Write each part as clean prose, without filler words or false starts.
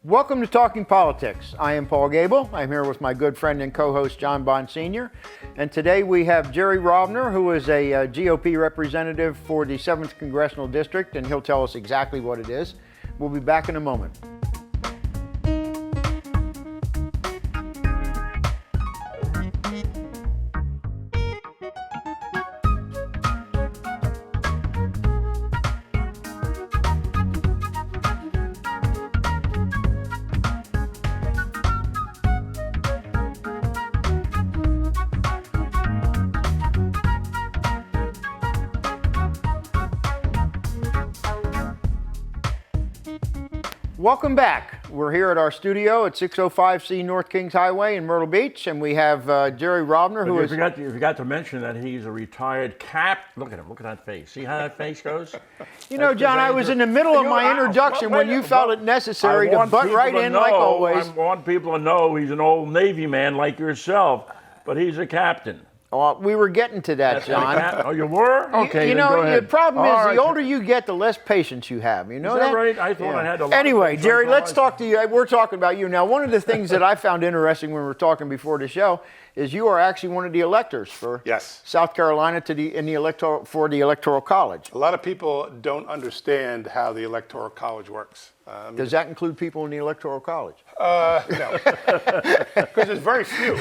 Welcome to Talking Politics. I am Paul Gable. I'm here with my good friend and co-host John Bond Sr. And today we have Jerry Rovner, who is a GOP representative for the 7th Congressional District, and he'll tell us exactly what it is. We'll be back in a moment. Welcome back. We're here at our studio at 605C North Kings Highway in Myrtle Beach, and we have Jerry Rovner, who is... You forgot to mention that he's a retired Capt. Look at him. Look at that face. See how that face goes? You know, John, I was in the middle of my introduction when you felt it necessary to butt right in like always. I want people to know he's an old Navy man like yourself, but he's a captain. Oh, we were getting to that, John. Oh, you were? Okay, You then go know, ahead. the problem is All the right. older you get, the less patience you have. You know Is that that? right? I thought I had a lot. Anyway, of Jerry, let's talk to you. We're talking about you now. One of the things that I found interesting when we were talking before the show is you are actually one of the electors for South Carolina for the Electoral College. A lot of people don't understand how the Electoral College works. Does that include people in the Electoral College? No, because there's very few.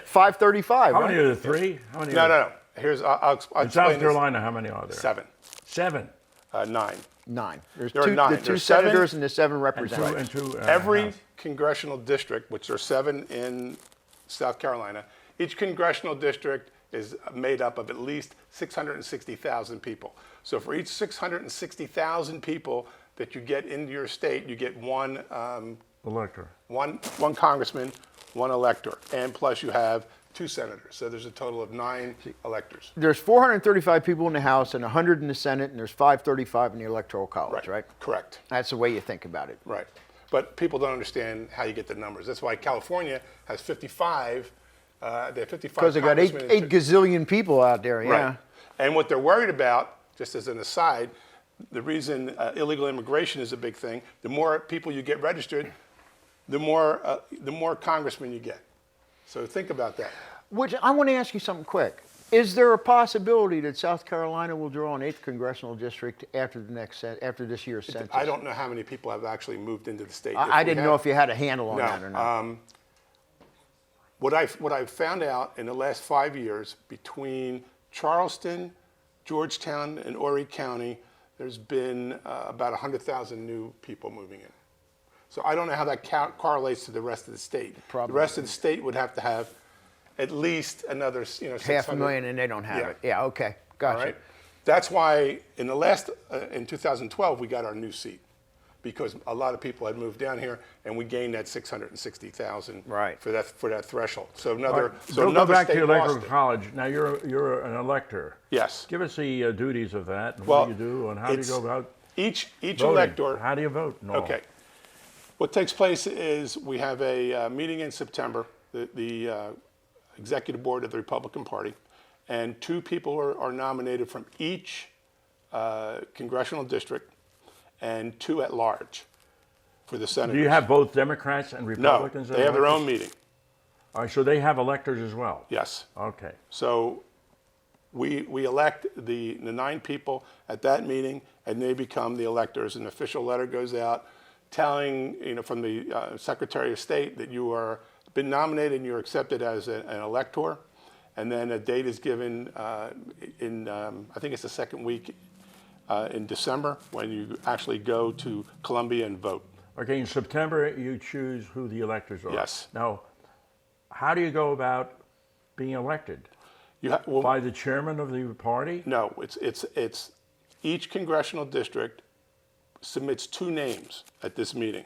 535. How right? many are there? Three? How many? No. Here's I'll explain In South this. Carolina, how many are there? Seven. Seven. 9. 9. There's There are two, 9. the 2 There's 7 senators and the 7 representatives. And two, Every House. congressional district, which there are 7 in South Carolina, each congressional district is made up of at least 660,000 people. So for each 660,000 people that you get into your state, you get one Elector. one congressman, one elector, and plus you have 2 senators. So there's a total of 9 electors. There's 435 people in the House and 100 in the Senate, and there's 535 in the Electoral College, right? Correct. That's the way you think about it. Right. But people don't understand how you get the numbers. That's why California has 55. They have 55 Because they got 8 gazillion people out there, yeah. Right. And what they're worried about, just as an aside, the reason illegal immigration is a big thing, the more people you get registered, the more congressmen you get. So think about that. Which I want to ask you something quick. Is there a possibility that South Carolina will draw an 8th congressional district after this year's census? I don't know how many people have actually moved into the state. I didn't know if you had a handle on that or not. What I've found out in the last 5 years between Charleston, Georgetown, and Horry County, there's been about 100,000 new people moving in. So I don't know how that correlates to the rest of the state. The rest of the state would have to have at least another, 500,000, and they don't have it. Yeah, okay, gotcha. All right? That's why in the last, in 2012, we got our new seat, because a lot of people had moved down here, and we gained that 660,000 for that threshold. So another, Go back to state your lost Electoral it. College. Now you're an elector. Yes. Give us the duties of that, and what do you do, and how do you go about each voting? elector. How do you vote? No. Okay. What takes place is we have a meeting in September, the executive board of the Republican Party, and 2 people are nominated from each congressional district, and 2 at large for the senators. Do you have both Democrats and Republicans? No, they have their own meeting. All right, so they have electors as well? Yes. Okay. So we elect the 9 people at that meeting, and they become the electors. An official letter goes out telling, from the Secretary of State that you are been nominated and you're accepted as an elector. And then a date is given in, I think it's the second week in December, when you actually go to Columbia and vote. Okay, in September, you choose who the electors are. Yes. Now, how do you go about being elected? By the chairman of the party? No, it's each congressional district submits 2 names at this meeting,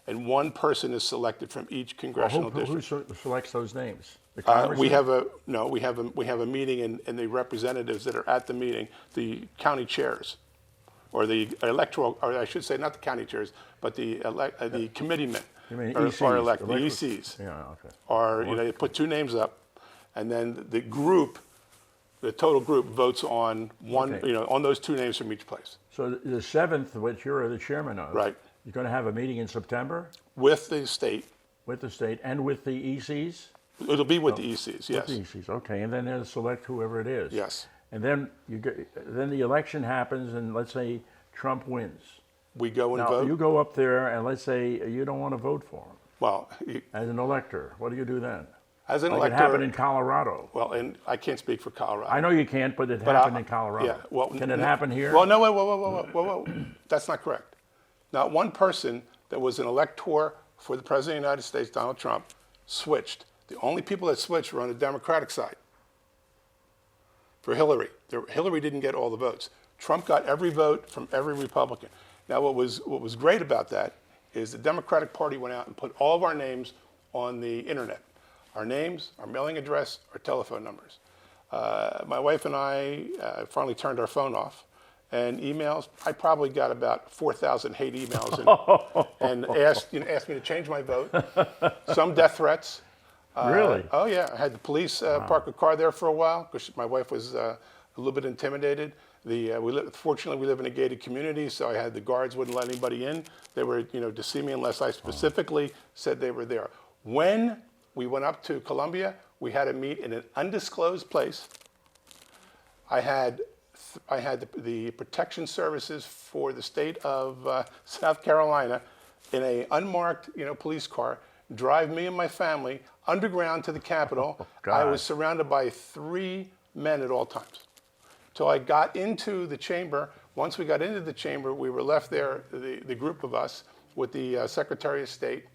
and 1 person is selected from each congressional district. Who selects those names? The We congressman? have a meeting, and the representatives that are at the meeting, the county chairs, or the electoral, or I should say not the county chairs, but the committeemen You mean are ECs, elected. The ECs Yeah, okay. are, they put 2 names up, and then the total group votes on one, Okay. on those 2 names from each place. So the 7th, which you're the chairman of, Right. You're going to have a meeting in September with the state. with the state and with the ECs? It'll be with the ECs, yes. With the ECs, okay. And then they'll select whoever it is. Yes. And then then the election happens, and let's say Trump wins. We go and Now, vote. you go up there, and let's say you don't want to vote for him. Well, As an elector, what do you do then? as an Like elector, it happened in Colorado. well, and I can't speak for Colorado. I know you can't, but it But happened I- in Colorado. yeah, well, Can it happen here? Well, no, whoa. That's not correct. Not one person that was an elector for the President of the United States, Donald Trump, switched. The only people that switched were on the Democratic side. For Hillary. Hillary didn't get all the votes. Trump got every vote from every Republican. Now, what was great about that is the Democratic Party went out and put all of our names on the internet. Our names, our mailing address, our telephone numbers. My wife and I finally turned our phone off. And emails, I probably got about 4,000 hate emails and asked me to change my vote. Some death threats. Really? Oh, yeah. I had the police park a car there for a while because my wife was a little bit intimidated. Fortunately, we live in a gated community, so I had the guards wouldn't let anybody in. They were, to see me unless I specifically said they were there. When we went up to Columbia, we had to meet in an undisclosed place. I had the protection services for the state of South Carolina in a unmarked, police car drive me and my family underground to the Capitol. I was surrounded by 3 men at all times. Till I got into the chamber. Once we got into the chamber, we were left there, the group of us, with the Secretary of State.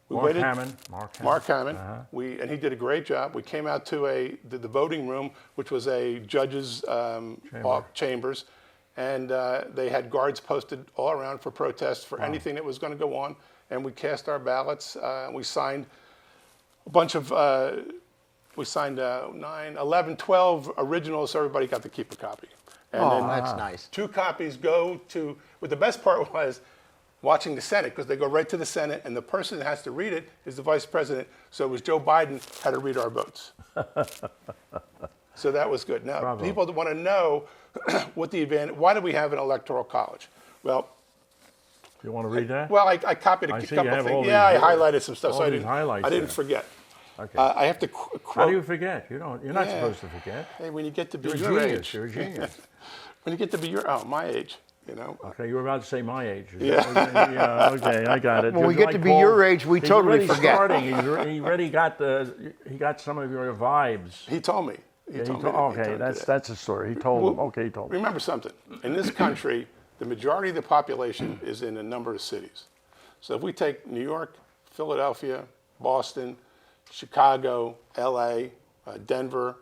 Mark Hammond. Mark Hammond. And he did a great job. We came out to the voting room, which was a judge's chambers, and they had guards posted all around for protests for anything that was going to go on. And we cast our ballots. We signed a bunch of, 9, 11, 12 originals, so everybody got to keep a copy. And then that's nice. 2 copies go to, but the best part was watching the Senate, because they go right to the Senate, and the person that has to read it is the vice president. So it was Joe Biden had to read our votes. So that was good. Now, people that want to know what the advantage, why do we have an electoral college? Well, You want to read that? well, I copied a see couple you have things. all Yeah, I these- highlighted some stuff, all so I these highlights didn't there. forget. Okay. I have to quote. How do you forget? You're not Yeah. supposed to forget. Hey, when you get to be You're a your genius. age. You're a genius. When you get to be my age, Okay, you were about to say my age. Is Yeah. that- yeah. Okay, I got it. When we You're get to like be Paul- your age, we he's totally already forget. Starting. He already got he got some of your vibes. He told me. He told me. Okay, that's a story. He told him. Okay, he told him. Remember something. In this country, the majority of the population is in a number of cities. So if we take New York, Philadelphia, Boston, Chicago, LA, Denver,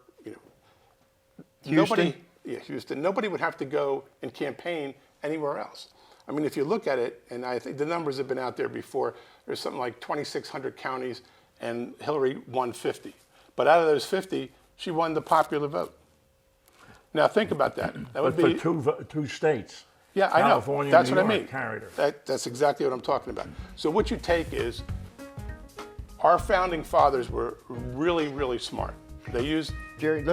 Houston? Houston. Nobody would have to go and campaign anywhere else. I mean, if you look at it, and I think the numbers have been out there before, there's something like 2,600 counties, and Hillary won 50. But out of those 50, she won the popular vote. Now think about that. That would But be for two states. yeah, I know. California, That's New what I York mean. carried her. That's exactly what I'm talking about. So what you take is our founding fathers were really, really smart. They used Jerry,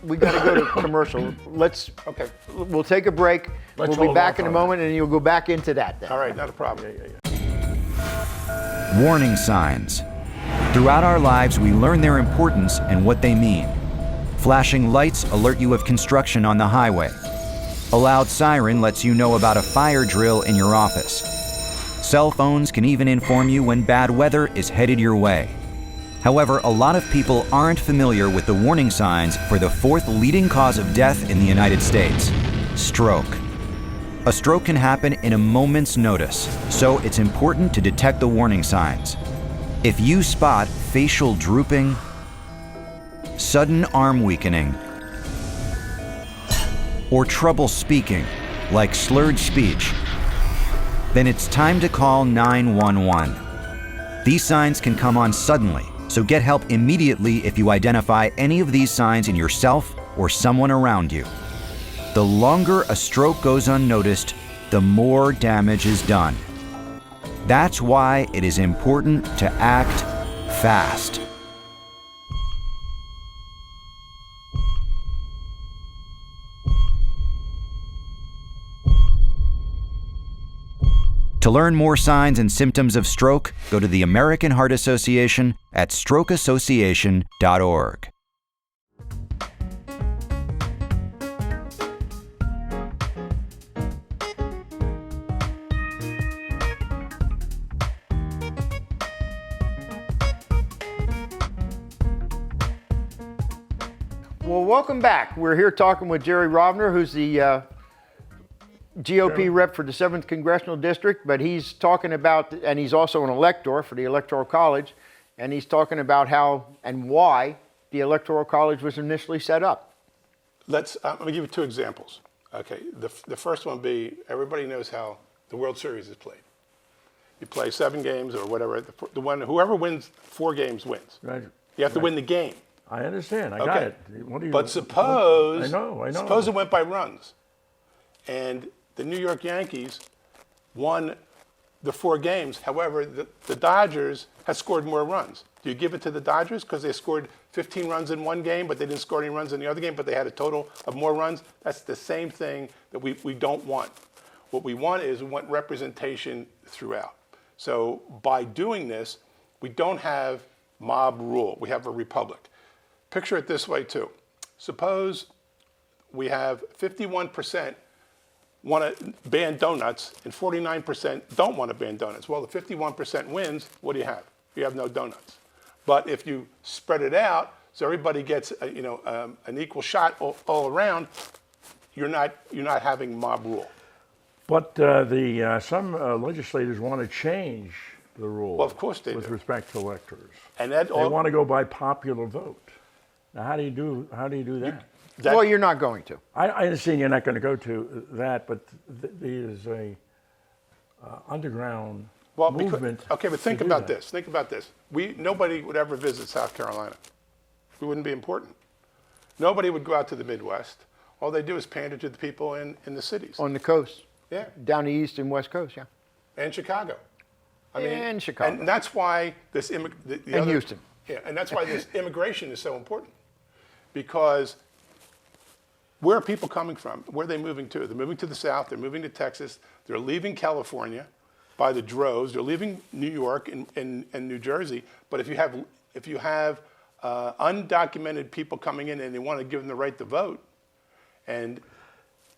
we got to go to commercial. okay. We'll take a break. Let's We'll be hold back off in a on moment, and you'll go back into that then. All right, not a problem. Warning signs. Throughout our lives, we learn their importance and what they mean. Flashing lights alert you of construction on the highway. A loud siren lets you know about a fire drill in your office. Cell phones can even inform you when bad weather is headed your way. However, a lot of people aren't familiar with the warning signs for the 4th leading cause of death in the United States: stroke. A stroke can happen in a moment's notice, so it's important to detect the warning signs. If you spot facial drooping, sudden arm weakening, or trouble speaking, like slurred speech, then it's time to call 911. These signs can come on suddenly, so get help immediately if you identify any of these signs in yourself or someone around you. The longer a stroke goes unnoticed, the more damage is done. That's why it is important to act fast. To learn more signs and symptoms of stroke, go to the American Heart Association at strokeassociation.org. Well, welcome back. We're here talking with Jerry Rovner, who's the GOP rep for the 7th Congressional District, but he's talking about, and he's also an elector for the Electoral College, and he's talking about how and why the Electoral College was initially set up. I'm going to give you 2 examples. Okay, the first one be, everybody knows how the World Series is played. You play 7 games or whatever, whoever wins 4 games wins. Right. You have to win the game. I understand. I got it. What do you, but suppose, I know. Suppose it went by runs, and the New York Yankees won the 4 games. However, the Dodgers had scored more runs. Do you give it to the Dodgers because they scored 15 runs in one game, but they didn't score any runs in the other game, but they had a total of more runs? That's the same thing that we don't want. What we want is we want representation throughout. So by doing this, we don't have mob rule. We have a republic. Picture it this way too. Suppose we have 51% want to ban donuts and 49% don't want to ban donuts. Well, the 51% wins. What do you have? You have no donuts. But if you spread it out so everybody gets an equal shot all around, you're not having mob rule. But some legislators want to change the rule. Well, of course they with do. respect to electors. And they want to go by popular vote. Now, how do you do that? Well, you're not going to. I understand you're not going to go to that, but there's a underground movement. Okay, but think about this. Think about this. Nobody would ever visit South Carolina. We wouldn't be important. Nobody would go out to the Midwest. All they do is pander to the people in the cities. On the coast. Yeah. Down the east and west coast, yeah. And Chicago. And Chicago. And that's why this Houston. Yeah, and that's why this immigration is so important. Because where are people coming from? Where are they moving to? They're moving to the South. They're moving to Texas. They're leaving California by the droves. They're leaving New York and New Jersey. But if you have undocumented people coming in and they want to give them the right to vote, and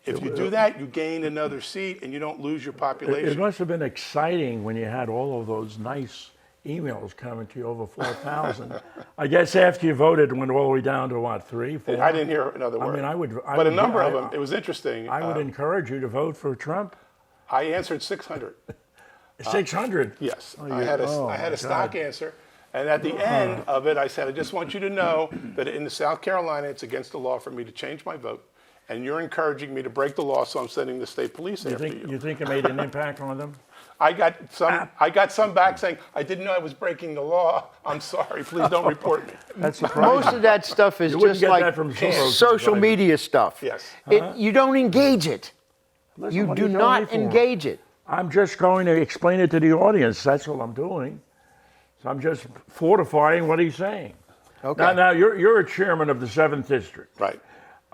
if you do that, you gain another seat and you don't lose your population. It must have been exciting when you had all of those nice emails coming to you, over 4,000. I guess after you voted, it went all the way down to what, 3, 4? I didn't hear another word. I mean, but a number of them, it was interesting. I would encourage you to vote for Trump. I answered 600. 600? Yes. I had a stock answer. And at the end of it, I said, I just want you to know that in South Carolina, it's against the law for me to change my vote. And you're encouraging me to break the law, so I'm sending the state police after you. You think it made an impact on them? I got some back saying, I didn't know I was breaking the law. I'm sorry. Please don't report me. That's surprising. Most of that stuff is just like social media stuff. Yes. You don't engage it. Listen, you do not engage it. I'm just going to explain it to the audience. That's all I'm doing. So I'm just fortifying what he's saying. Okay. Now you're a chairman of the 7th District. Right.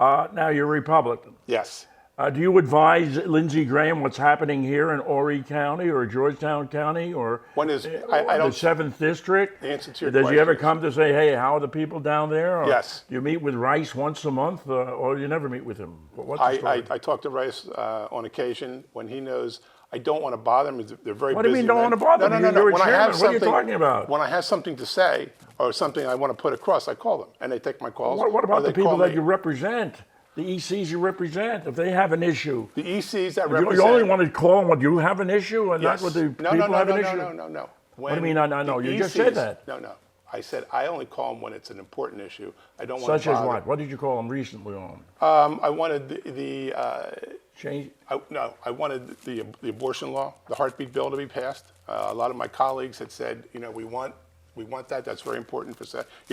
Now you're Republican. Yes. Do you advise Lindsey Graham what's happening here in Horry County or Georgetown County or I don't, the 7th District? The answer to your Does question he ever come to say, hey, how are the people down there? Or yes. Do you meet with Rice once a month or you never meet with him? What's the story? I talk to Rice on occasion when he knows I don't want to bother them. They're very busy. What do you mean don't want to bother them? No. You're a chairman. What are you talking about? When I have something to say or something I want to put across, I call them and they take my calls. What about the people that you represent? The ECs you represent, if they have an issue. The ECs that represent. You only want to call them when you have an issue and yes. not when the people have an issue? No. What do you mean, no? You just said that. No. I said I only call them when it's an important issue. I don't want to bother. Such as what? What did you call them recently on? I wanted the change. I wanted the abortion law, the heartbeat bill to be passed. A lot of my colleagues had said, we want that. That's very important for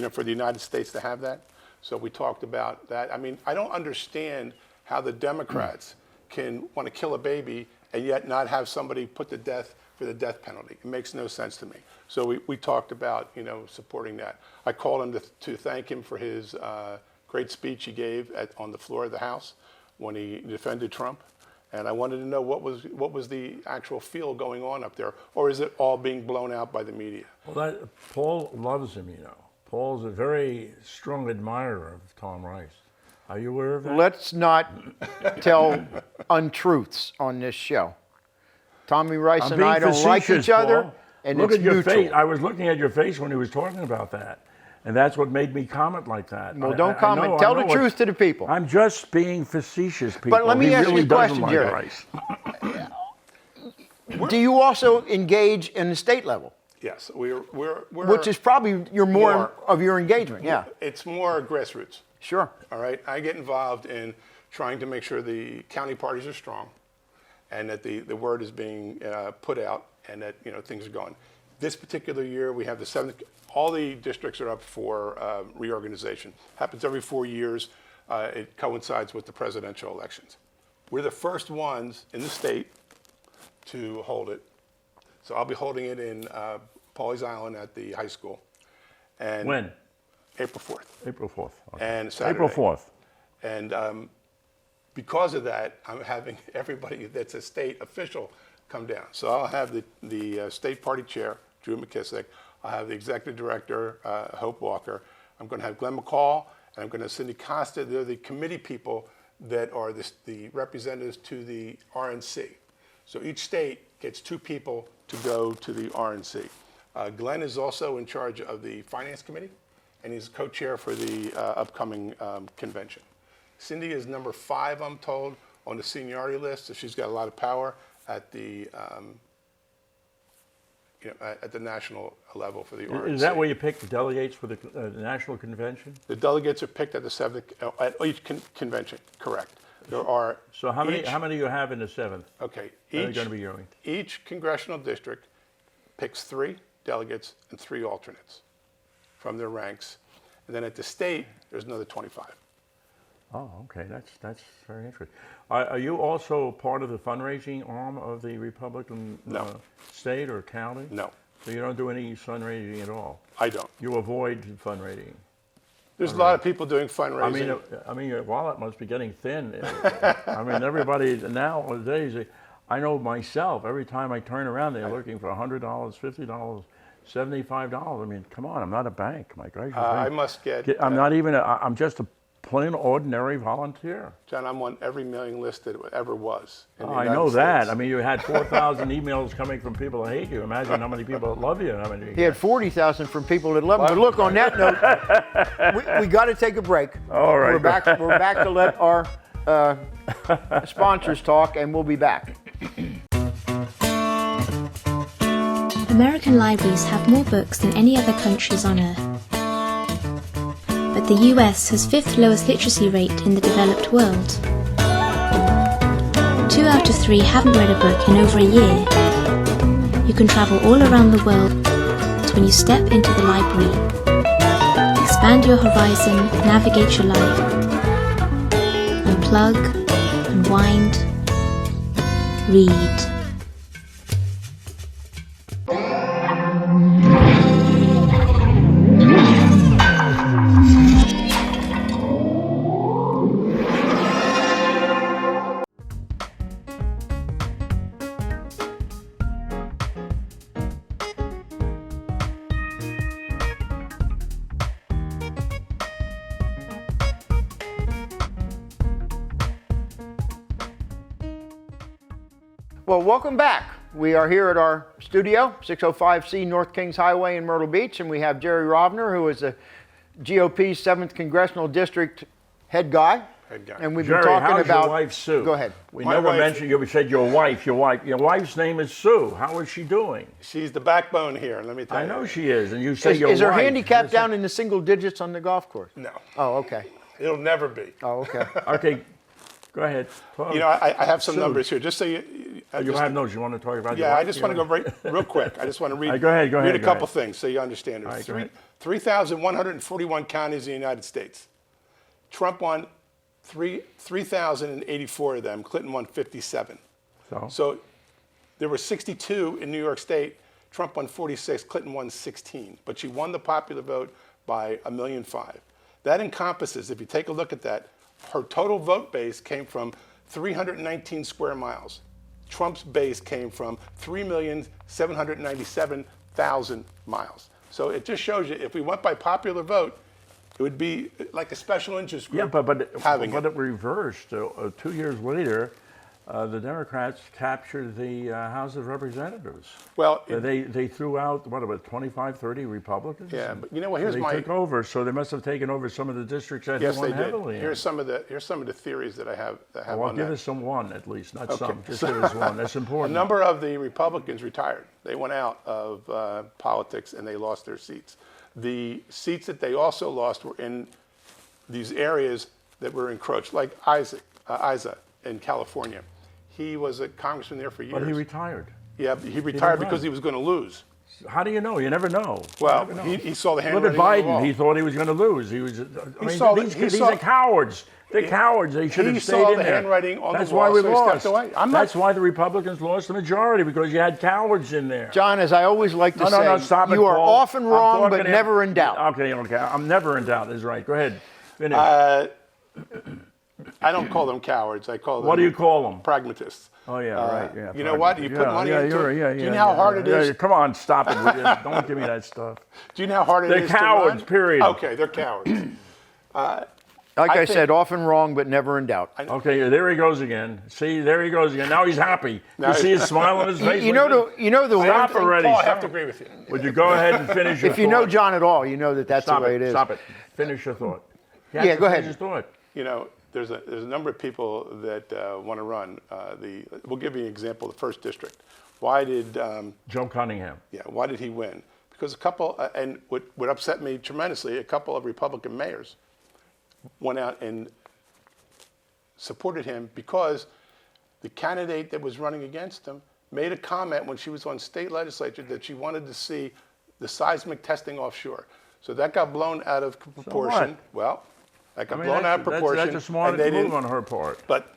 for the United States to have that. So we talked about that. I mean, I don't understand how the Democrats can want to kill a baby and yet not have somebody put to death for the death penalty. It makes no sense to me. So we talked about, supporting that. I called him to thank him for his great speech he gave on the floor of the House when he defended Trump. And I wanted to know what was the actual feel going on up there, or is it all being blown out by the media? Well, Paul loves him, you know. Paul's a very strong admirer of Tom Rice. Are you aware of that? Let's not tell untruths on this show. Tommy Rice I'm and I being don't like facetious, each other, Paul. and Look it's at your mutual. face. I was looking at your face when he was talking about that, and that's what made me comment like that. Well, don't comment. Tell the truth to the people. I'm just being facetious, people. But let me He ask you really a doesn't question, like Jerry. Rice. Do you also engage in the state level, Yes, we're which is probably your more More. of your engagement? Yeah, it's more grassroots. sure. All right, I get involved in trying to make sure the county parties are strong, and that the word is being put out, and that things are going. This particular year, we have the 7th. All the districts are up for reorganization. Happens every 4 years. It coincides with the presidential elections. We're the first ones in the state to hold it. So I'll be holding it in Pawleys Island at the high school. And When? April 4th. April 4th. Okay. And Saturday. April 4th. And because of that, I'm having everybody that's a state official come down. So I'll have the state party chair, Drew McKissick. I'll have the executive director, Hope Walker. I'm going to have Glenn McCall, and I'm going to have Cindy Costa. They're the committee people that are the representatives to the RNC. So each state gets 2 people to go to the RNC. Glenn is also in charge of the finance committee, and he's co-chair for the upcoming convention. Cindy is number 5, I'm told, on the seniority list, so she's got a lot of power at the at the national level for the RNC. Is that where you pick the delegates for the national convention? The delegates are picked at the 7th at each convention. Correct. There are. So how many do you have in the 7th? Okay. That are going to be going? Each congressional district picks 3 delegates and 3 alternates from their ranks, and then at the state there's another 25. Oh, okay. That's very interesting. Are you also part of the fundraising arm of the Republican state or county? No, So you don't do any fundraising at all? I don't. You avoid fundraising? There's a lot of people doing fundraising. I mean, your wallet must be getting thin. I mean, everybody nowadays, I know myself, every time I turn around, they're looking for $100, $50, $75. I mean, come on, I'm not a bank, my gracious. I must get. I'm not even, I'm just a plain ordinary volunteer. John, I'm on every mailing list that ever was. In the I United know that. States. I mean, you had 4,000 emails coming from people that hate you. Imagine how many people that love you. How many He had 40,000 from people that love him. But look, on that note, we got to take a break. All right. We're back to let our sponsors talk, and we'll be back. American libraries have more books than any other countries on Earth. But the US has 5th lowest literacy rate in the developed world. 2 out of 3 haven't read a book in over a year. You can travel all around the world when you step into the library. Expand your horizon, navigate your life. Unplug, unwind, read. Well, welcome back. We are here at our studio, 605C North Kings Highway in Myrtle Beach, and we have Jerry Rovner, who is the GOP's 7th Congressional District head guy. And we've Jerry, been talking how's about. your wife, Sue? Go ahead. We My never wife- mentioned, you said your wife. Your wife's name is Sue. How is she doing? She's the backbone here, let me tell you. I know she is, and you say your Is her wife. handicap down in the single digits on the golf course? No, Oh, okay. it'll never be. Oh, okay. Okay, go ahead. Talk. You know, I have some Sue. numbers here, just so you. You have notes you want to talk about? your Yeah, I wife? just want to go real quick. I just want to read. Go ahead, read a go couple ahead. things so you understand. All There's right, go ahead. 3,141 counties in the United States. Trump won 3,084 of them. Clinton won 57. So there were 62 in New York State. Trump won 46. Clinton won 16. But she won the popular vote by 1.5 million. That encompasses, if you take a look at that, her total vote base came from 319 square miles. Trump's base came from 3,797,000 miles. So it just shows you, if we went by popular vote, it would be like a special interest group. Yeah, but having it. it reversed. 2 years later, the Democrats captured the House of Representatives. Well, They threw out, what, about 25, 30 Republicans? yeah, but you know what? Here's They my took over, so they must have taken over some of the districts that yes, they they won did. heavily in. Here's some of the theories that I have Well, on give that. us some one at least, not some. Just give us one. That's A important. number of the Republicans retired. They went out of politics and they lost their seats. The seats that they also lost were in these areas that were encroached, like Isa in California. He was a congressman there for years. But he retired. Yeah, he retired run. because he was going to lose. How do you know? You never know. Well, You never know. he saw the Look handwriting at on the wall. Biden. He thought he was going to lose. He was. I mean, saw the- these, he these saw- are cowards. They're cowards. They should he have saw stayed in the there. handwriting on the That's wall, why we so he stepped lost. away. That's why the Republicans lost the majority, because you had cowards in there. John, as I always like to say, No, stop it, you are Paul. often I'm wrong, talking but to- never in doubt. Okay. I'm never in doubt. Is right. Go ahead. Finish. I don't call them cowards. I call them What do you call them? pragmatists. Oh, yeah, right. Yeah, You know what? You put money into it. Yeah, Do you know how hard it is? Come on, stop it. Don't give me that stuff. Do you know how hard it They're is cowards, to run? period. Okay, they're cowards. Like I think- said, often wrong, but never in doubt. Okay, there he goes again. See, there he goes again. Now he's happy. Now You see his smile on his face? You know the one Stop thing, already. Paul, I have Stop. to agree with you. Would you go ahead and finish your if you know thought? John at all, you know that's Stop the way it is. Stop it. Finish your thought. Yeah, go ahead. Finish your thought. You know, there's a number of people that want to run. We'll give you an example. The first district. Why did Joe Cunningham. why did he win? Because a couple, and what upset me tremendously, a couple of Republican mayors went out and supported him because the candidate that was running against him made a comment when she was on state legislature that she wanted to see the seismic testing offshore. So that got blown out of proportion. Well, that got blown out of proportion. That's a smart and they move didn't- on her part. But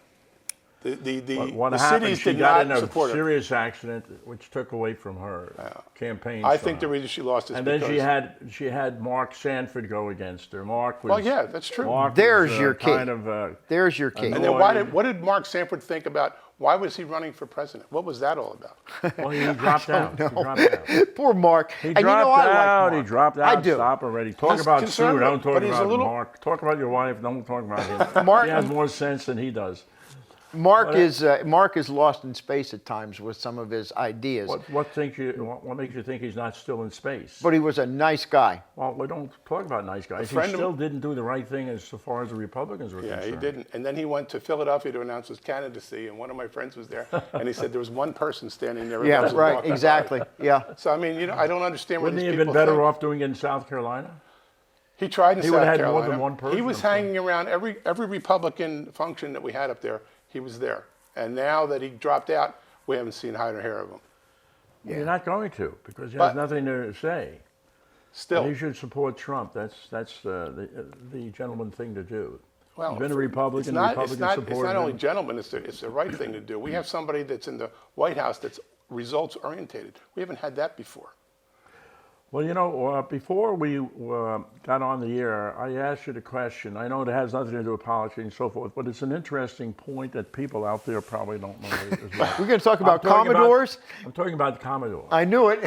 What the happened? cities She did got not in a support her. serious accident, which took away from her campaign. I think the style. reason she lost is And because then she had Mark Sanford go against her. Mark was. Well, yeah, that's true. Mark There's was, your key. kind of. There's your key. And then what did Mark Sanford think about, why was he running for president? What was that all about? Well, he dropped out. He dropped out. Poor Mark. He And you dropped know I like out. Mark. He dropped out. I do. Stop already. Talk He's about Sue. conservative, Don't talk but he's a about little- Mark. Talk about your wife. Don't talk about him. Mark- He has more sense than he does. Mark is lost in space at times with some of his ideas. What makes you think he's not still in space? But he was a nice guy. Well, we don't talk about nice guys. He friend of- still didn't do the right thing as far as the Republicans were Yeah, concerned. he didn't. And then he went to Philadelphia to announce his candidacy, and one of my friends was there, and he said there was one person standing there. Yeah, Everybody right, walked by. exactly. Yeah. So, I mean, I don't understand what Wouldn't these he have people been better think. off doing it in South Carolina? He tried in He South would've had Carolina. more than one person, He was I'm saying. hanging around every Republican function that we had up there. He was there. And now that he dropped out, we haven't seen hide or hair of him. You're not going to, because he But- has nothing to say. Still, He should support Trump. That's the gentleman thing to do. well, He's been a Republican. It's Republicans not supported only him. gentlemen, it's the right thing to do. We have somebody that's in the White House that's results orientated. We haven't had that before. Well, before we got on the air, I asked you the question. I know it has nothing to do with politics and so forth, but it's an interesting point that people out there probably don't know as well. We're going to talk about I'm talking Commodores. I'm talking about the Commodore. I knew it.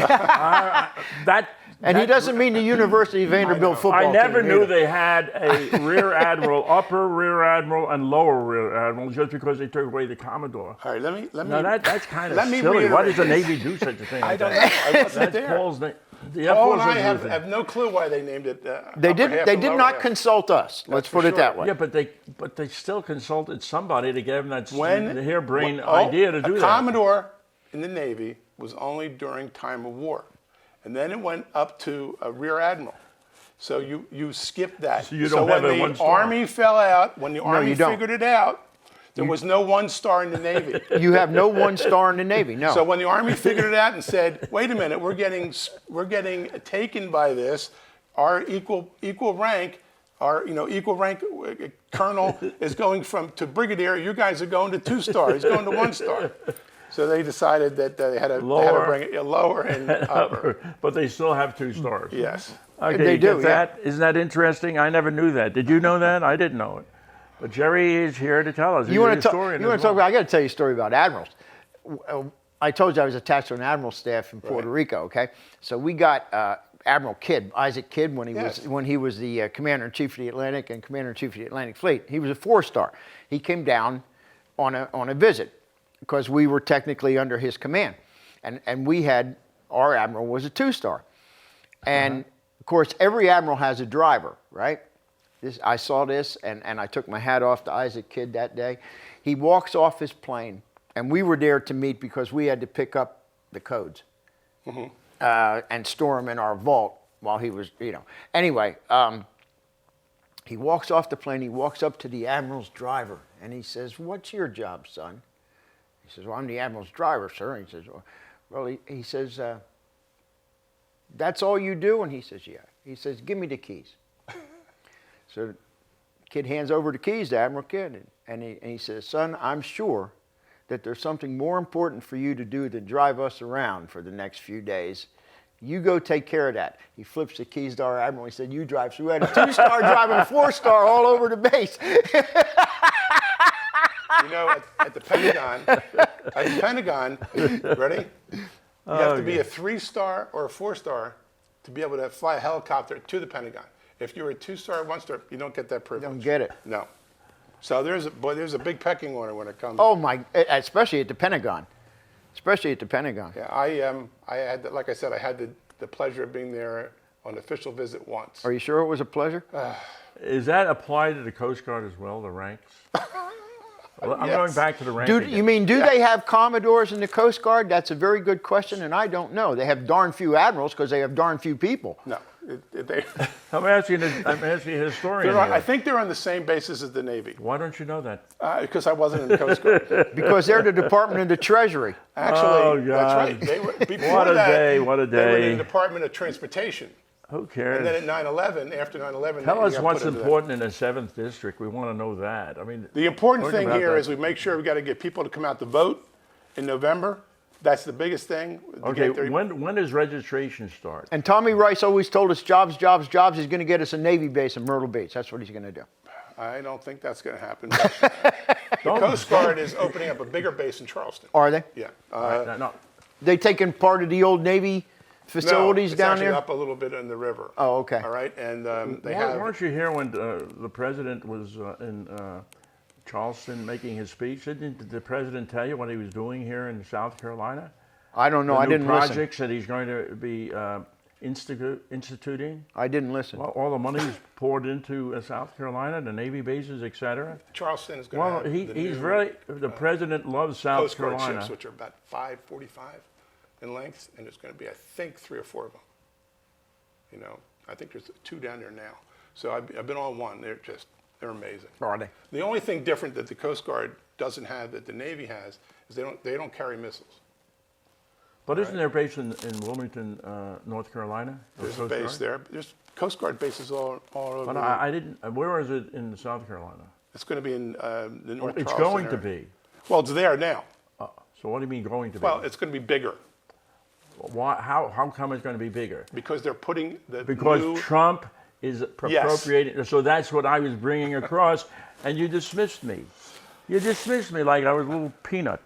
And he doesn't mean the University of Vanderbilt football I never team knew either. they had a rear admiral, upper rear admiral, and lower rear admiral just because they took away the Commodore. All right, let me. Now that's kind of let me silly. Why reiterate. does the Navy do such a thing? I like don't that? know. I wasn't That's there. Paul's name. The Air Paul and Force I is have no clue why they named it. They upper half did and lower not half. consult us. Let's for put it sure. that way. Yeah, but they still consulted somebody to give them that When the harebrained oh, idea to do a that. Commodore in the Navy was only during time of war, and then it went up to a rear admiral. So you skipped that. So you don't have when a one the star. Army fell out, when the Army you don't. figured it out, there was no 1 star in the Navy. You have no 1 star in the Navy. No. So when the Army figured it out and said, "Wait a minute, we're getting taken by this. Our equal rank, our equal rank colonel is going to brigadier. You guys are going to 2 stars. He's going to 1 star." So they decided that they had to bring it lower and upper. But they still have 2 stars. Yes. Okay, They you do, get that? Isn't that interesting? I never knew that. Did you know that? I didn't know it. But Jerry is here to tell us. You want to talk? historian You want as to talk well. about? I got to tell you a story about admirals. I told you I was attached to an admiral staff in Puerto Rico. Okay, so we got Admiral Kidd, Isaac Kidd, when he was the commander in chief of the Atlantic and commander in chief of the Atlantic Fleet. He was a 4-star. He came down on a visit because we were technically under his command, and we had our admiral was a 2-star, and of course every admiral has a driver, right? I saw this, and I took my hat off to Isaac Kidd that day. He walks off his plane, and we were there to meet because we had to pick up the codes and store them in our vault while he was, Anyway, he walks off the plane. He walks up to the admiral's driver, and he says, "What's your job, son?" He says, "Well, I'm the admiral's driver, sir." And he says, "Well," he says, "That's all you do?" And he says, "Yeah." He says, "Give me the keys." So the kid hands over the keys to Admiral Kidd, and he says, "Son, I'm sure that there's something more important for you to do than drive us around for the next few days. You go take care of that." He flips the keys to our admiral. He said, "You drive." So we had a 2-star driving a 4-star all over the base. At the Pentagon, ready? You have to be a 3-star or a 4-star to be able to fly a helicopter to the Pentagon. If you're a 2-star, 1-star, you don't get that privilege. Don't get it. No. So there's a big pecking order when it comes. Oh my! Especially at the Pentagon. Especially at the Pentagon. Yeah, I had, like I said, I had the pleasure of being there on an official visit once. Are you sure it was a pleasure? Is that applied to the Coast Guard as well, the ranks? Well, I'm Yes. going back to the rank. Do again. they have Commodores in the Coast Guard? That's a very good question, and I don't know. They have darn few admirals because they have darn few people. No. I'm asking a historian here. I think they're on the same basis as the Navy. Why don't you know that? Because I wasn't in the Coast Guard. Because they're the Department of the Treasury. Actually, Oh, that's God. right. They were, before What a that, day, what a They were day. in the Department of Transportation. Who cares? And then at 9/11, after 9/11, Tell they us got what's put into that. important in the 7th District. We want to know that. I mean, The important talking thing about here that. is we make sure we got to get people to come out to vote in November. That's the biggest thing. to Okay, get their- when does registration start? And Tommy Rice always told us jobs, jobs, jobs. He's going to get us a Navy base in Myrtle Beach. That's what he's going to do. I don't think that's going to happen. The Coast Guard is opening up a bigger base in Charleston. Are they? Yeah. No. They taking part of the old Navy facilities no, it's down actually there? up a little bit in the river. Oh, okay. All right, and they Weren't you here when the president was in Charleston making his speech? Didn't the president tell you what he was doing here in South Carolina? I don't know. The I new didn't listen. projects that he's going to be instituting. I didn't listen. Well, all the money's poured into South Carolina, the Navy bases, etc. Charleston is going Well, to have he's really the president loves South Coast Guard Carolina. ships, which are about 545 in length, and there's going to be, I think, 3 or 4 of them. I think there's 2 down there now. So I've been on one. They're amazing. Are they? The only thing different that the Coast Guard doesn't have that the Navy has is they don't carry missiles. But isn't there a base in Wilmington, North Carolina? There's a base there. There's Coast Guard bases all over. But I didn't. Where is it in South Carolina? It's going to be in the North It's Charleston going to area. be. Well, it's there now. So what do you mean going to be? Well, it's going to be bigger Why, how come it's going to be bigger? because they're putting the Because new. Trump is appropriating. So that's what I was bringing across, and you dismissed me. You dismissed me like I was a little peanut.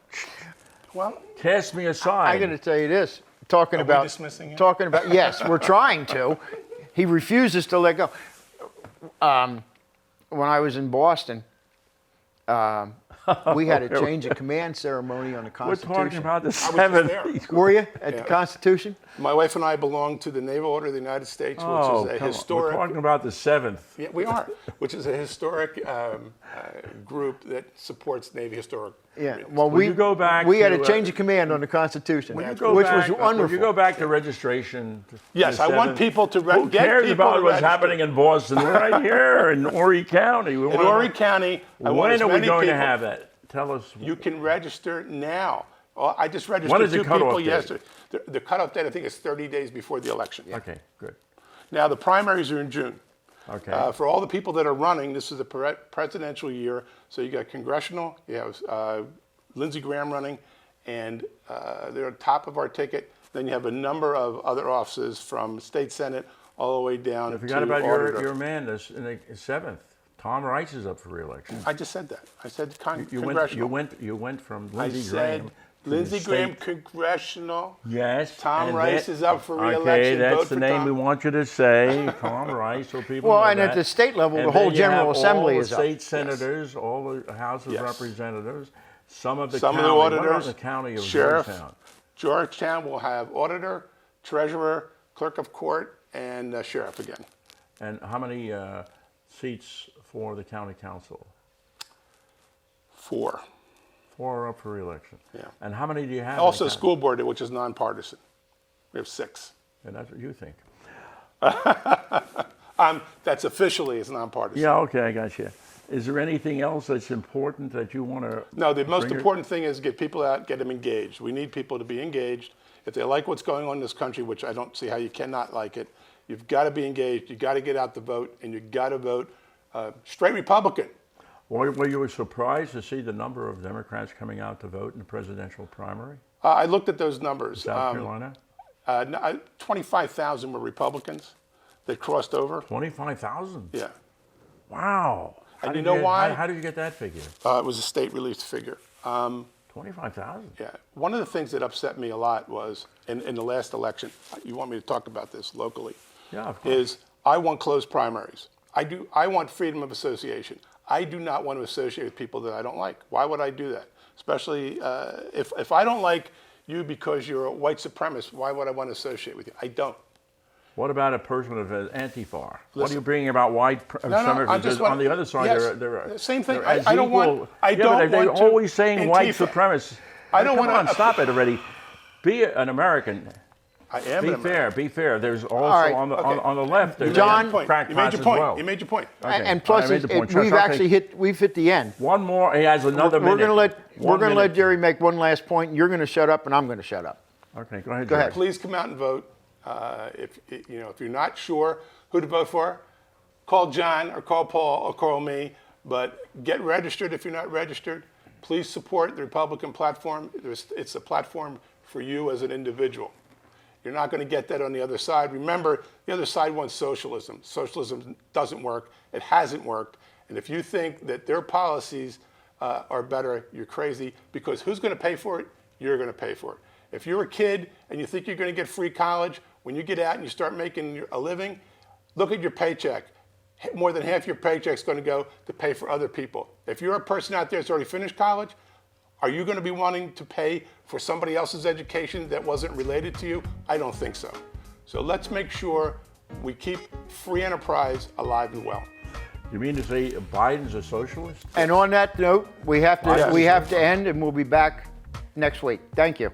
Well, Cast me aside. I got to tell you this. Talking we about dismissing him? talking about yes, we're trying to. He refuses to let go. When I was in Boston, we had a change of command ceremony on the We're Constitution. talking about the just 7th. Were you at the Constitution? my wife and I belong to the Naval Order of the United States, Oh, which is a come on. historic. We're talking about the 7th. Yeah, we are, which is a historic group that supports Navy historic. Yeah. areas. Well, Will you go back we had to, a change of command on the Constitution, Will you which go was back, wonderful. Will you go back to registration? to Yes, the I want 7th? people to Who get cares people about to what's register. happening in Boston? We're right here in Horry County. In Horry County, I want When as are we many going to people- have that? Tell us. You can register now. Oh, I just registered When is the 2 cutoff people date? yesterday. The cutoff date, I think, is 30 days before the election. Okay, good. Now, the primaries are in June. Okay. For all the people that are running, this is a presidential year. So you got congressional, you have Lindsey Graham running, and they're on top of our ticket. Then you have a number of other offices from state senate all the way down I to forgot about auditor. your man in the 7th. Tom Rice is up for re-election. I just said that. I said You congressional. went from I Lindsey said Graham. to Lindsey the Graham state- congressional. Yes. Tom and Rice that- is up for re-election. Okay, that's Vote the for name Tom. we want you to say, Tom Rice, so people Well, know and at that. the state level, And the whole then you General have Assembly all is the up. state senators, all the House of Yes. Representatives, some of the Some county. of the What about auditors, the county of sheriff. Georgetown? Georgetown will have auditor, treasurer, clerk of court, and sheriff again. And how many seats for the county council? 4. 4 are up for re-election. Yeah. And how many do you have? in Also, the county? school board, which is nonpartisan. We have 6. And that's what you think. That's officially it's nonpartisan. Yeah, okay, I got you. Is there anything else that's important that you want to? No, the most important thing is get people out, get them engaged. We need people to be engaged. If they like what's going on in this country, which I don't see how you cannot like it, you've got to be engaged. You've got to get out the vote, and you've got to vote straight Republican. Were you surprised to see the number of Democrats coming out to vote in the presidential primary? I looked at those numbers. South Carolina? 25,000 were Republicans that crossed over. 25,000? Yeah. Wow. And you know why? How did you get that figure? It was a state released figure. 25,000? Yeah. One of the things that upset me a lot was in the last election, you want me to talk about this locally, Yeah, of course. is I want closed primaries. I want freedom of association. I do not want to associate with people that I don't like. Why would I do that? Especially if I don't like you because you're a white supremacist, why would I want to associate with you? I don't. What about a person of Antifa? What are you Listen. bringing about white supremacists? On the other side, yes, they're same thing. they're as I don't want. equal- I yeah, don't but they're want to always saying white Antifa. supremacists. I don't Come want on, to stop it already. Be an American. I am. Be an fair. American. Be fair. There's also right, on the okay. on the left. There's John- You made crack your class as point. well. You made your point. Okay. And plus, I made the point. we've Okay. actually hit the end. One more. He has another We're minute. going to One let minute. Jerry make one last point. You're going to shut up, and I'm going to shut up. Okay, go ahead. Go Jerry. ahead. Please come out and vote. If you're not sure who to vote for, call John or call Paul or call me. But get registered if you're not registered. Please support the Republican platform. It's a platform for you as an individual. You're not going to get that on the other side. Remember, the other side wants socialism. Socialism doesn't work. It hasn't worked. And if you think that their policies are better, you're crazy. Because who's going to pay for it? You're going to pay for it. If you're a kid and you think you're going to get free college, when you get out and you start making a living, look at your paycheck. More than half your paycheck's going to go to pay for other people. If you're a person out there that's already finished college, are you going to be wanting to pay for somebody else's education that wasn't related to you? I don't think so. So let's make sure we keep free enterprise alive and well. You mean to say Biden's a socialist? And on that note, we have Yes. to end, and we'll be back next week. Thank you.